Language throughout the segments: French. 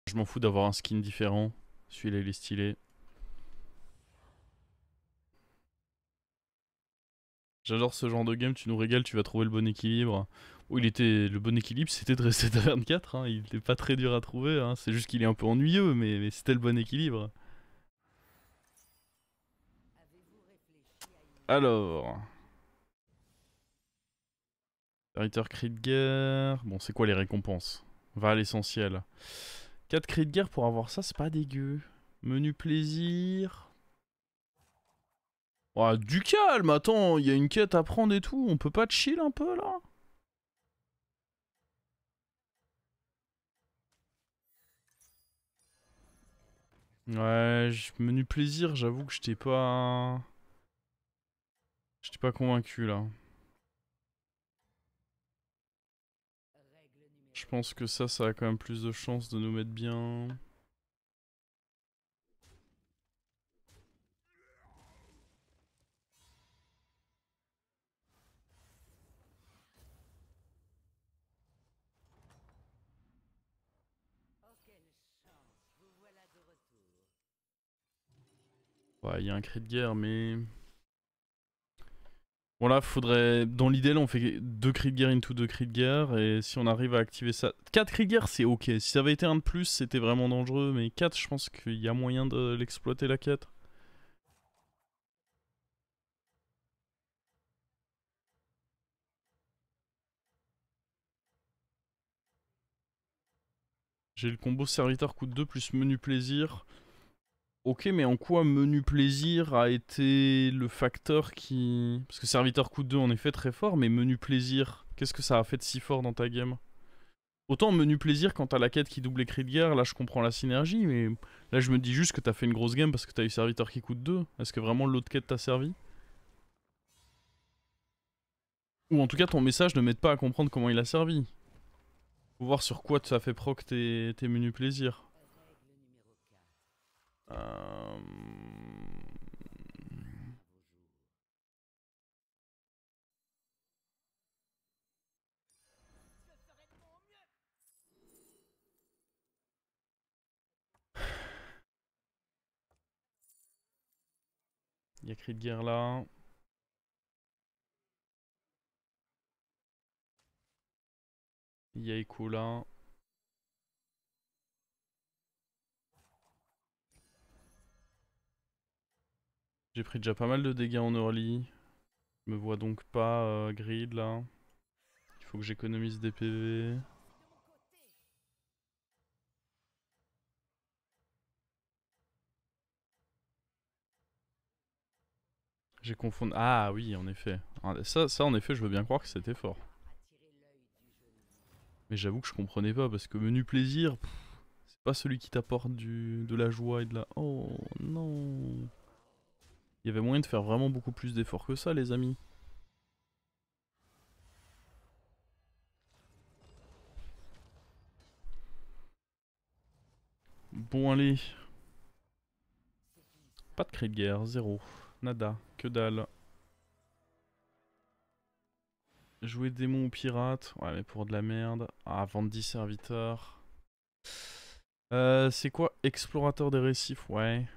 Je m'en fous d'avoir un skin différent. Celui-là, il est stylé. J'adore ce genre de game, tu nous régales, tu vas trouver le bon équilibre. Oh, le bon équilibre, c'était de rester à 24, hein. Il était pas très dur à trouver, hein. C'est juste qu'il est un peu ennuyeux, mais c'était le bon équilibre. Alors, Ritter cri de guerre. Bon, c'est quoi les récompenses? Va à l'essentiel. 4 cris de guerre pour avoir ça, c'est pas dégueu. Menu plaisir. Oh, du calme, attends, il y a une quête à prendre et tout. On peut pas chill un peu là? Ouais, menu plaisir, j'avoue que j'étais pas. J'étais pas convaincu là. Je pense que ça a quand même plus de chances de nous mettre bien. Ouais, il y a un cri de guerre, mais. Bon là, faudrait. Dans l'idéal, on fait 2 cris de guerre into 2 cris de guerre. Et si on arrive à activer ça. 4 cris de guerre, c'est ok. Si ça avait été un de plus, c'était vraiment dangereux. Mais 4, je pense qu'il y a moyen de l'exploiter la quête. J'ai le combo serviteur coûte 2 plus menu plaisir. Ok, mais en quoi menu plaisir a été le facteur qui. Parce que serviteur coûte 2 en effet très fort, mais menu plaisir, qu'est-ce que ça a fait de si fort dans ta game? Autant menu plaisir quand t'as la quête qui double les cris de guerre, là je comprends la synergie, mais là je me dis juste que t'as fait une grosse game parce que t'as eu serviteur qui coûte 2. Est-ce que vraiment l'autre quête t'a servi? Ou en tout cas ton message ne m'aide pas à comprendre comment il a servi. Faut voir sur quoi ça fait proc tes menus plaisir. Euh... Il y a cri de guerre là. Il y a écho là. J'ai pris déjà pas mal de dégâts en early. Je me vois donc pas grid là. Il faut que j'économise des PV. J'ai confondu. Ah oui, en effet. Ah, ça, en effet, je veux bien croire que c'était fort. Mais j'avoue que je comprenais pas parce que menu plaisir, c'est pas celui qui t'apporte de la joie et de la. Oh non. Il y avait moyen de faire vraiment beaucoup plus d'efforts que ça, les amis. Bon, allez. Pas de cri de guerre, zéro. Nada, que dalle. Jouer démon ou pirate. Ouais, mais pour de la merde. Ah, vendre 10 serviteurs. C'est quoi? Explorateur des récifs, ouais.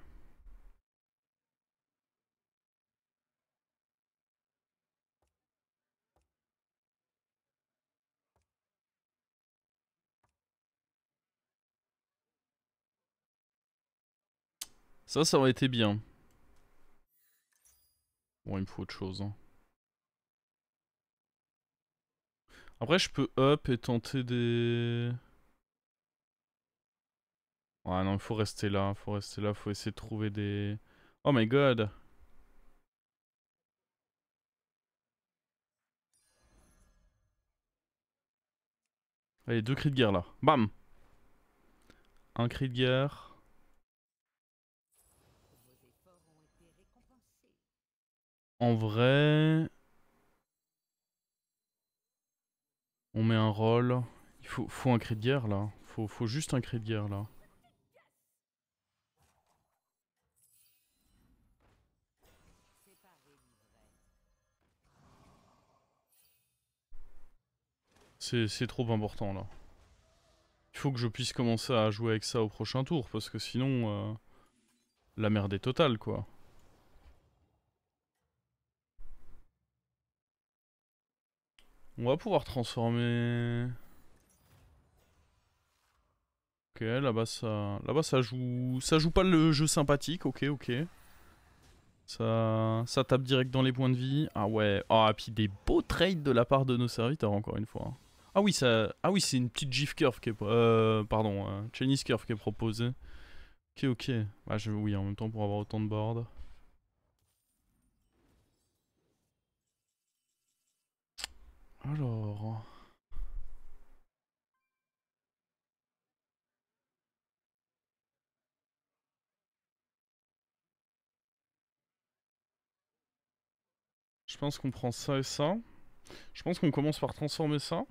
Ça aurait été bien. Bon, il me faut autre chose, hein. Après, je peux up et tenter des. Ouais, non, il faut rester là. Faut rester là. Faut essayer de trouver des. Oh my god. Allez, 2 cris de guerre là. Bam! Un cri de guerre. En vrai. On met un roll. Il faut un cri de guerre là. Faut juste un cri de guerre là. C'est trop important là. Il faut que je puisse commencer à jouer avec ça au prochain tour, parce que sinon, la merde est totale, quoi. On va pouvoir transformer... Ok, là-bas ça joue pas le jeu sympathique, ok, ok. Ça tape direct dans les points de vie. Ah ouais, ah, et puis des beaux trades de la part de nos serviteurs, encore une fois. Ah oui, c'est une petite GIF curve qui est... pardon, Chinese curve qui est proposée. Ok, ok. Ah, oui, en même temps, pour avoir autant de boards. Alors... Je pense qu'on prend ça et ça. Je pense qu'on commence par transformer ça.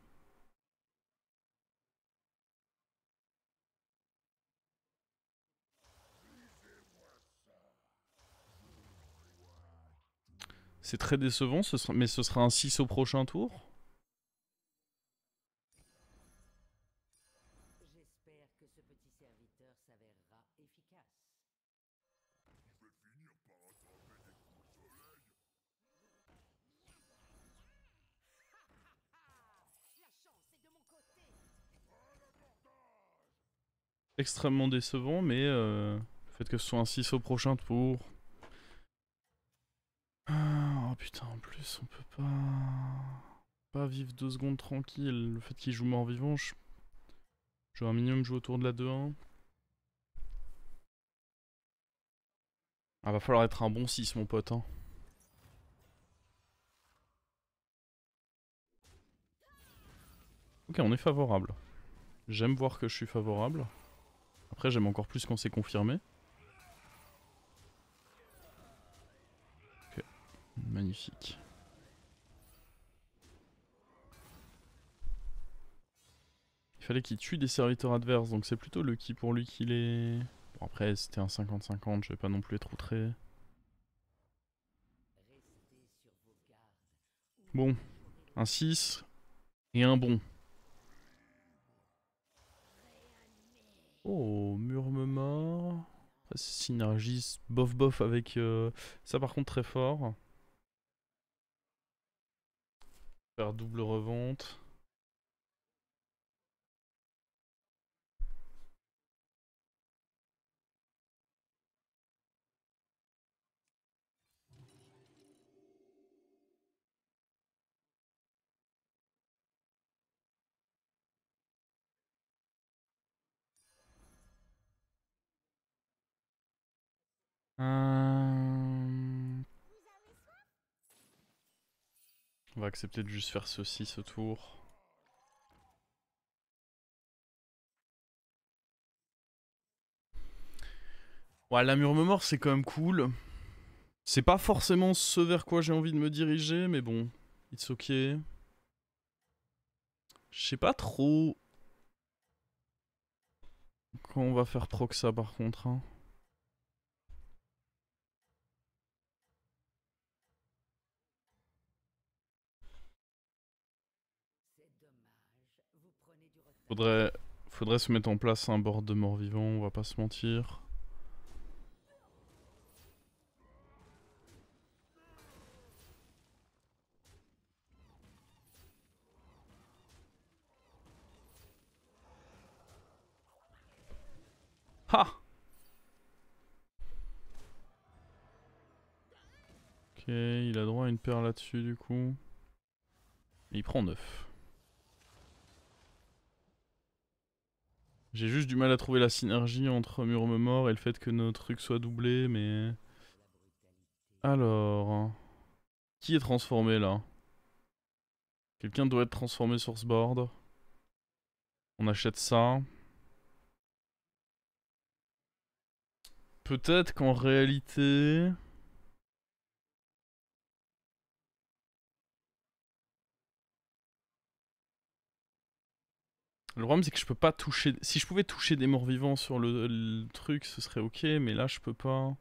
C'est très décevant, mais ce sera un 6 au prochain tour. J'espère que ce petit serviteur s'avérera efficace. La chance est de mon côté. Extrêmement décevant, mais le fait que ce soit un 6 au prochain tour... Ah, oh putain, en plus, on peut pas vivre 2 secondes tranquille. Le fait qu'il joue mort-vivant, je vais un minimum jouer autour de la 2-1. Ah, va falloir être un bon 6, mon pote. Hein. Ok, on est favorable. J'aime voir que je suis favorable. Après, j'aime encore plus quand c'est confirmé. Ok, magnifique. Il fallait qu'il tue des serviteurs adverses, donc c'est plutôt le qui pour lui qu'il est... Bon, après, c'était un 50-50, je vais pas non plus être outré. Bon, un 6 et un bon. Oh, Murmemort. Ça synergise bof bof avec... Ça par contre très fort. Faire double revente. On va accepter de juste faire ceci ce tour. Ouais, la Murmemort c'est quand même cool. C'est pas forcément ce vers quoi j'ai envie de me diriger, mais bon, it's ok. Je sais pas trop quand on va faire proc ça par contre. Hein. Faudrait, faudrait se mettre en place un board de mort-vivant, on va pas se mentir. Ha! Ok, il a droit à une paire là-dessus du coup. Et il prend 9. J'ai juste du mal à trouver la synergie entre Murmemort et le fait que nos trucs soient doublés, mais... Alors... Qui est transformé là? Quelqu'un doit être transformé sur ce board. On achète ça. Peut-être qu'en réalité... Le problème c'est que je peux pas toucher... Si je pouvais toucher des morts vivants sur le truc, ce serait ok, mais là je peux pas...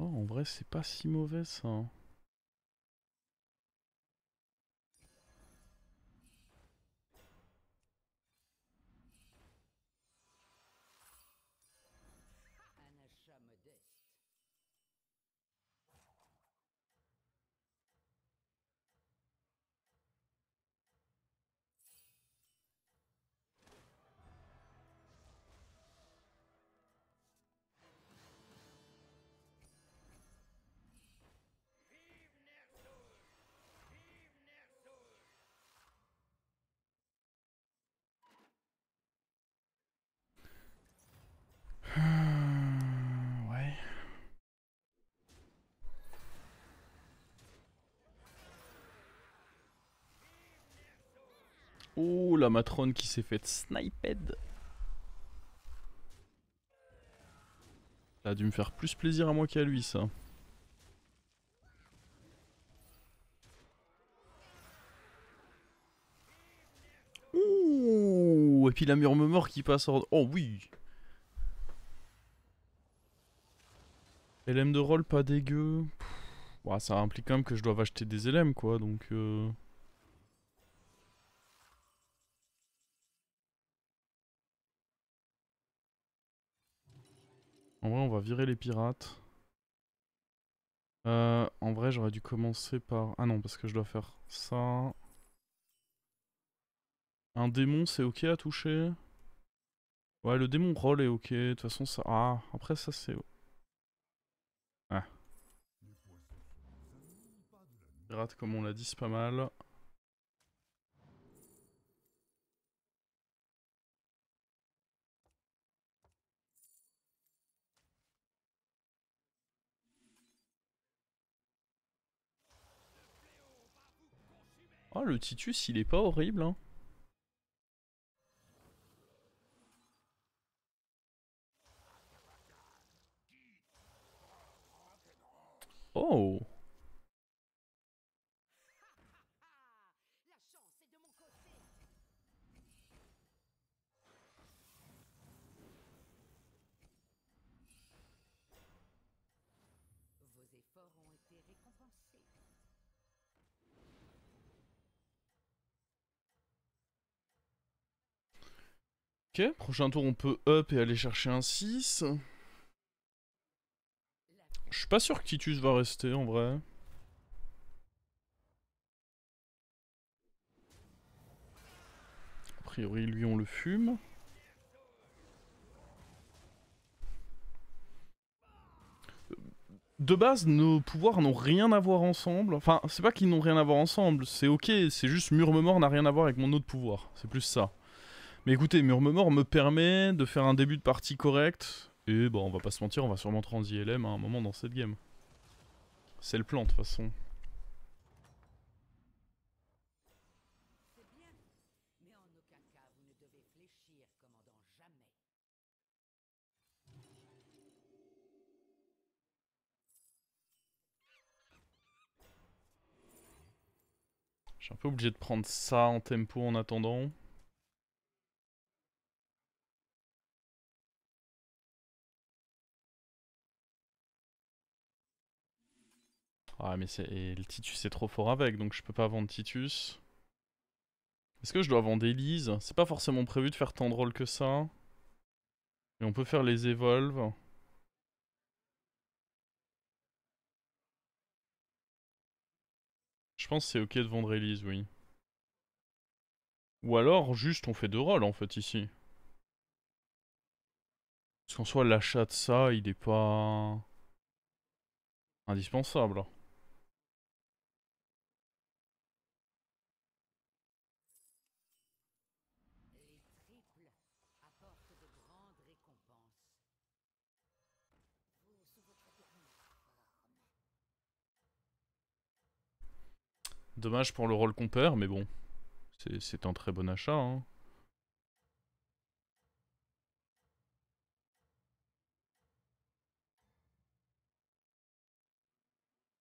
Oh, en vrai, c'est pas si mauvais ça. Un achat modeste. Ouais. Oh, la matrone qui s'est faite sniped. Ça a dû me faire plus plaisir à moi qu'à lui, ça. Ouh, et puis la murmure qui passe en... Oh oui. LM de roll pas dégueu. Bah, ça implique quand même que je dois acheter des LM quoi, donc en vrai on va virer les pirates. En vrai j'aurais dû commencer par... Ah non parce que je dois faire ça. Un démon c'est ok à toucher. Ouais le démon roll est ok, de toute façon ça... Ah après ça c'est... Ah. Pirate comme on l'a dit c'est pas mal. Oh le Titus il est pas horrible hein. Oh. La chance est de mon côté. Vos efforts ont été récompensés. Ok, prochain tour on peut up et aller chercher un 6. Je suis pas sûr que Titus va rester en vrai. A priori lui on le fume. De base, nos pouvoirs n'ont rien à voir ensemble. Enfin, c'est pas qu'ils n'ont rien à voir ensemble, c'est ok, c'est juste Murmemort n'a rien à voir avec mon autre pouvoir. C'est plus ça. Mais écoutez, Murmemort me permet de faire un début de partie correct. Et bon, on va pas se mentir, on va sûrement trans ILM à un moment dans cette game. C'est le plan de toute façon. C'est bien, mais en aucun cas vous ne devez fléchir, commandant, jamais. Je suis un peu obligé de prendre ça en tempo en attendant. Ah mais c'est... Et le Titus est trop fort avec, donc je peux pas vendre Titus. Est-ce que je dois vendre Elise? C'est pas forcément prévu de faire tant de rôles que ça. Mais on peut faire les evolves. Je pense que c'est ok de vendre Elise, oui. Ou alors, juste on fait deux rôles en fait ici. Parce qu'en soi, l'achat de ça, il est pas indispensable. Les triples apportent de grandes récompenses. Vous, sous votre dernière forme. Dommage pour le rôle qu'on perd, mais bon. C'est un très bon achat, hein.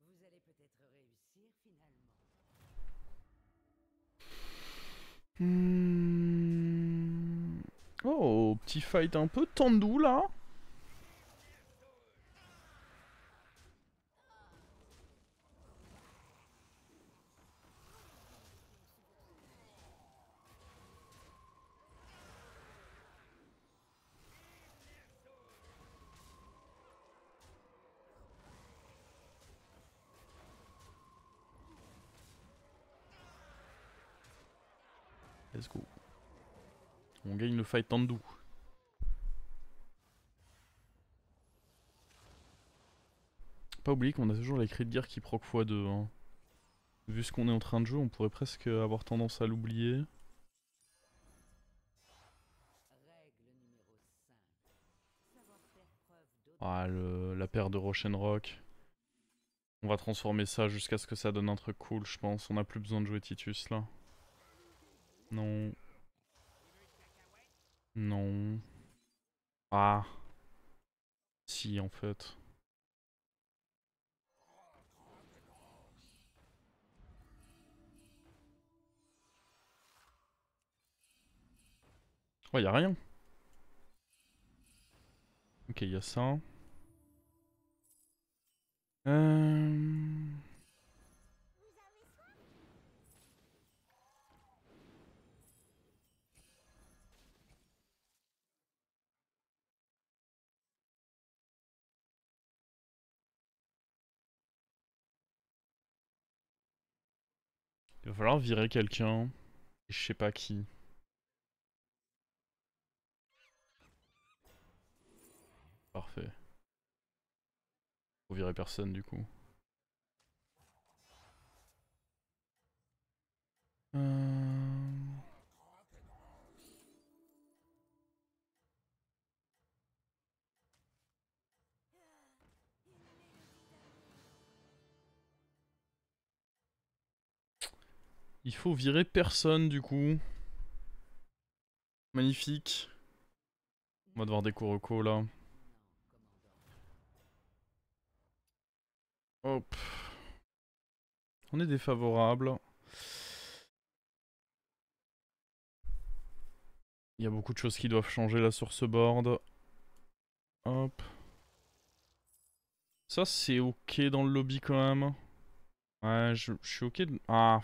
Vous allez peut-être réussir finalement. Oh, petit fight un peu tendu là. Let's go. On gagne le fight en doux. Pas oublier qu'on a toujours les cris de guerre qui proc x2. Hein. Vu ce qu'on est en train de jouer, on pourrait presque avoir tendance à l'oublier. Ah, la paire de Rock. On va transformer ça jusqu'à ce que ça donne un truc cool, je pense. On a plus besoin de jouer Titus là. Non. Non. Ah. Si, en fait. Oh, y'a rien. Ok, y'a ça. Il va falloir virer quelqu'un. Et je sais pas qui. Parfait. Faut virer personne du coup. Il faut virer personne du coup. Magnifique. On va devoir des Kuroko là. Hop. On est défavorable. Il y a beaucoup de choses qui doivent changer là sur ce board. Hop. Ça c'est ok dans le lobby quand même. Ouais, je suis ok de... Ah.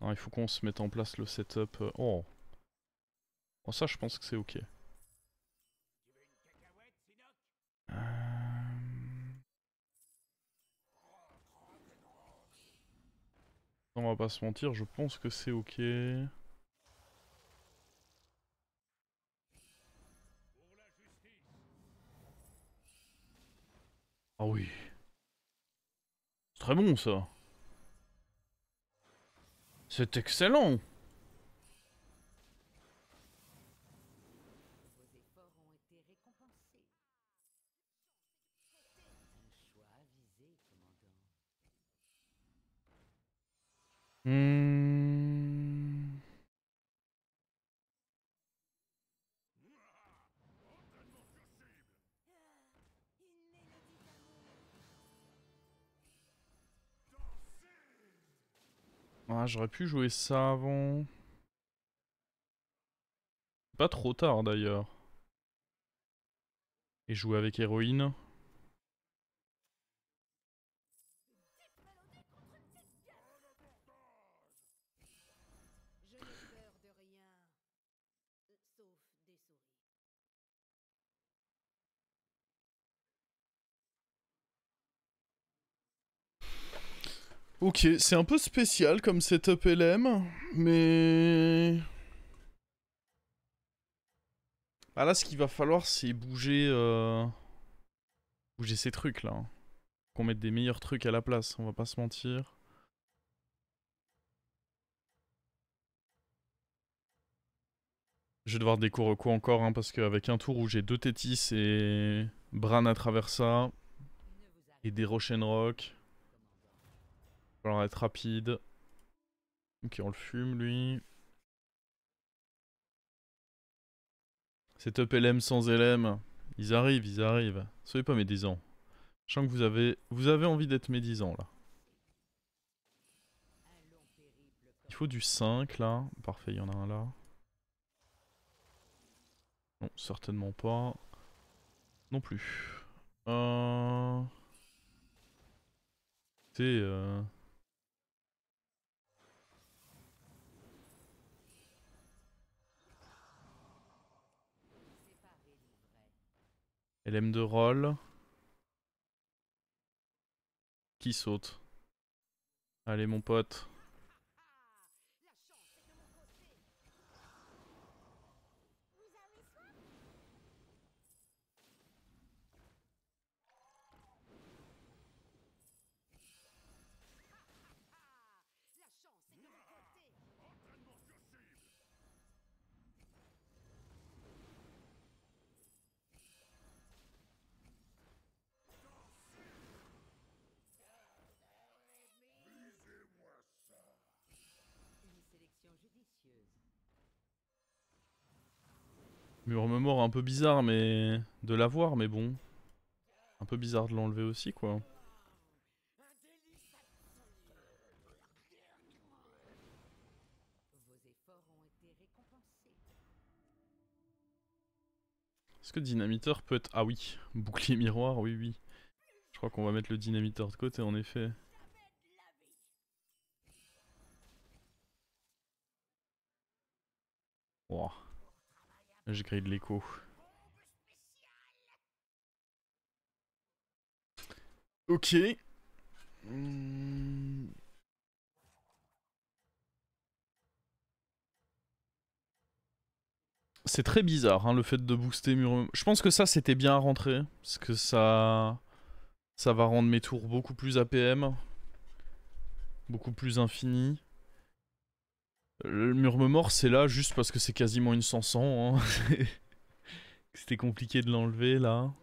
Non, il faut qu'on se mette en place le setup. Oh. Oh, ça je pense que c'est ok. On va pas se mentir, je pense que c'est ok. Ah oui. C'est très bon ça. C'est excellent. Vos efforts ont été récompensés. Un choix avisé, commandant. Ah, j'aurais pu jouer ça avant. Pas trop tard d'ailleurs. Et jouer avec héroïne. Je n'ai peur de rien, sauf des souris. Ok, c'est un peu spécial comme setup LM, mais... Ah là, ce qu'il va falloir, c'est bouger... Bouger ces trucs là. Hein. Qu'on mette des meilleurs trucs à la place, on va pas se mentir. Je vais devoir découvrir quoi encore, hein, parce qu'avec un tour où j'ai 2 Tétis et Bran à travers ça, et des Rock, il va falloir être rapide. Ok, on le fume lui. Setup LM sans LM, ils arrivent, ils arrivent. Soyez pas médisants. Je sens que vous avez envie d'être médisants là. Il faut du 5 là. Parfait, il y en a un là. Non, certainement pas. Non plus. C'est... LM de roll. Qui saute? Allez mon pote. Murmure un peu bizarre, mais de l'avoir, mais bon. Un peu bizarre de l'enlever aussi, quoi. Vos efforts ont été récompensés. Est-ce que dynamiteur peut être... Ah oui, bouclier miroir, oui, oui. Je crois qu'on va mettre le dynamiteur de côté, en effet. Wow. J'ai créé de l'écho. Ok. C'est très bizarre, hein, le fait de booster mur. Je pense que ça, c'était bien à rentrer. Parce que ça va rendre mes tours beaucoup plus APM. Beaucoup plus infini. Le murmure, c'est là juste parce que c'est quasiment une 500. Hein. C'était compliqué de l'enlever, là.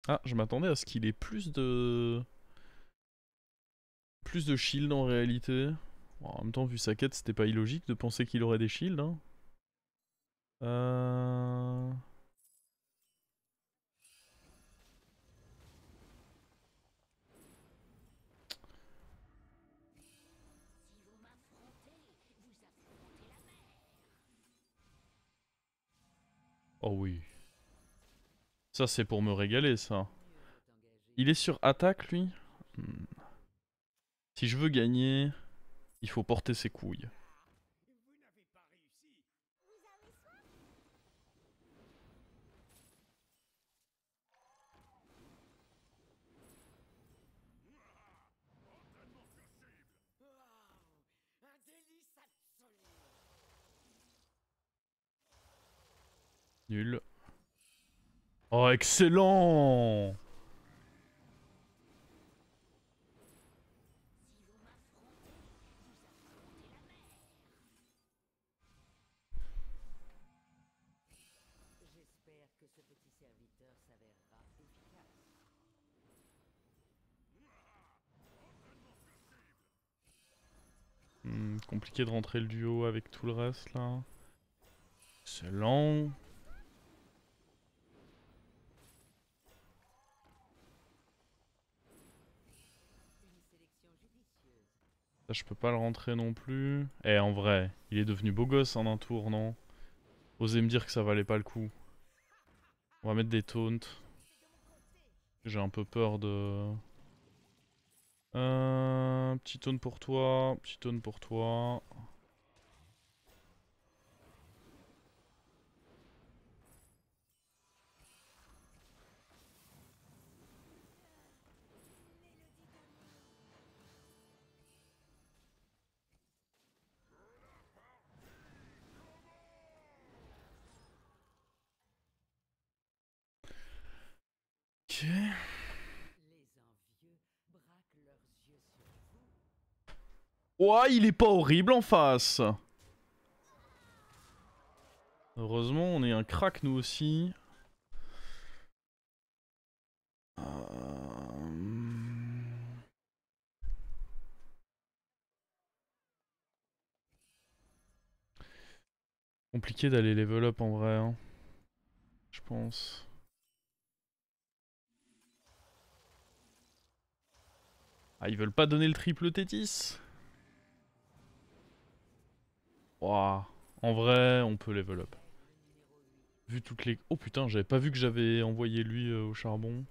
Ah, je m'attendais à ce qu'il ait plus de... Plus de shield en réalité. Bon, en même temps, vu sa quête, c'était pas illogique de penser qu'il aurait des shields. Hein. Euh... Oh oui. Ça, c'est pour me régaler, ça. Il est sur attaque, lui. Si je veux gagner, il faut porter ses couilles. Nul. Oh, excellent! J'espère que ce petit serviteur s'avérera efficace. Compliqué de rentrer le duo avec tout le reste, là. Excellent. Une sélection judicieuse. Ça, je peux pas le rentrer non plus. Eh, en vrai, il est devenu beau gosse en un tour, non? Osez me dire que ça valait pas le coup. On va mettre des taunts. J'ai un peu peur de... Petit taunt pour toi, petit taunt pour toi. Ok. Les envieux braquent leurs yeux sur vous. Ouah, il est pas horrible en face. Heureusement, on est un crack nous aussi. Compliqué d'aller level up en vrai, hein. Je pense. Ah, ils veulent pas donner le triple Tétis. Ouah. En vrai, on peut level up. Vu toutes les... Oh putain, j'avais pas vu que j'avais envoyé lui au charbon.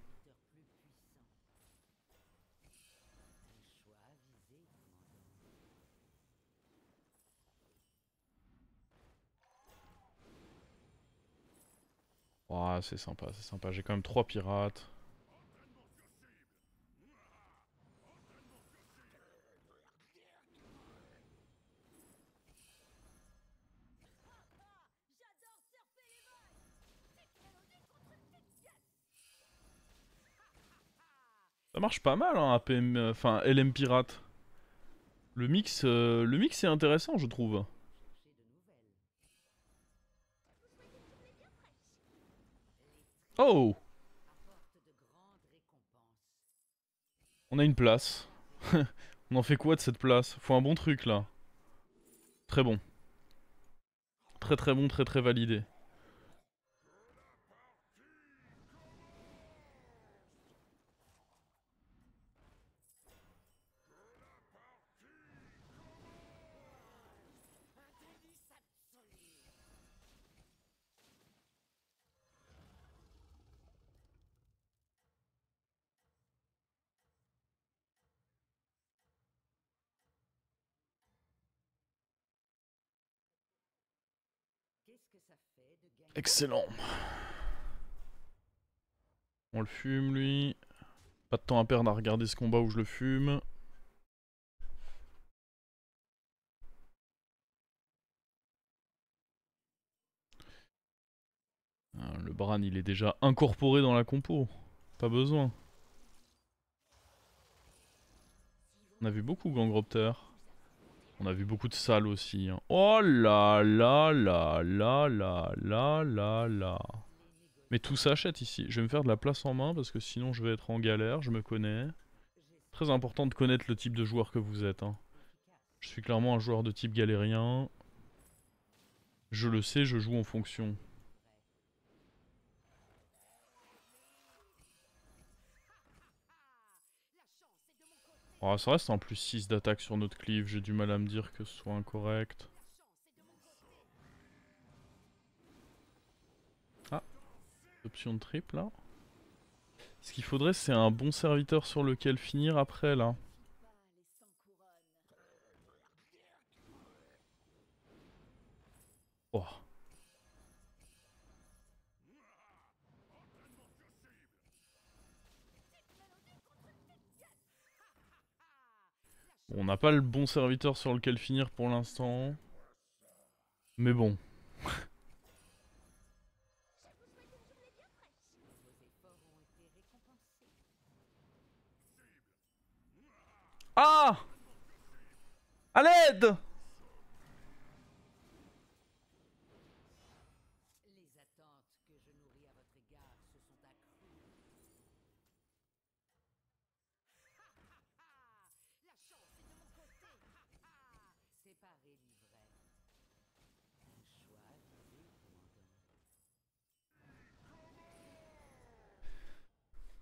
Ouah, c'est sympa, c'est sympa. J'ai quand même 3 pirates. Ça marche pas mal, hein, APM... Enfin, LM pirate. Le mix est intéressant, je trouve. Oh! On a une place. On en fait quoi de cette place? Faut un bon truc là. Très bon. Très très bon, très très validé. Qu'est-ce que ça fait de gagner? Excellent. On le fume lui. Pas de temps à perdre à regarder ce combat où je le fume. Le Bran il est déjà incorporé dans la compo. Pas besoin. On a vu beaucoup Gangropter. On a vu beaucoup de salles aussi. Hein. Oh là là là là là là là là. Mais tout s'achète ici. Je vais me faire de la place en main parce que sinon je vais être en galère, je me connais. Très important de connaître le type de joueur que vous êtes. Hein. Je suis clairement un joueur de type galérien. Je le sais, je joue en fonction. Oh, ça reste en plus 6 d'attaque sur notre cleave, j'ai du mal à me dire que ce soit incorrect. Ah, option de triple là. Ce qu'il faudrait c'est un bon serviteur sur lequel finir après là. Oh. On n'a pas le bon serviteur sur lequel finir pour l'instant. Mais bon. Ah! À l'aide! Les attentes que je nourris à votre égard se sont accrues. La chance est de mon côté. Séparé du vrai. Un choix avisé, commandant.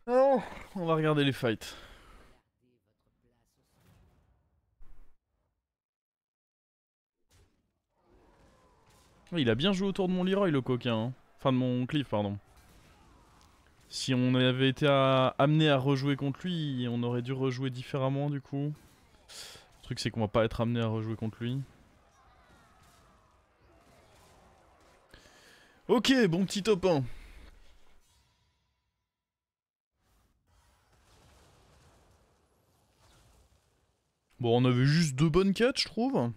Oh, on va regarder les fights. Gardez votre place au centre. Il a bien joué autour de mon Leroy le coquin. Hein. Enfin de mon Cliff pardon. Si on avait été amené à rejouer contre lui, on aurait dû rejouer différemment du coup. Le truc c'est qu'on va pas être amené à rejouer contre lui. Ok, bon petit top 1. Bon, on avait juste 2 bonnes quêtes, je trouve.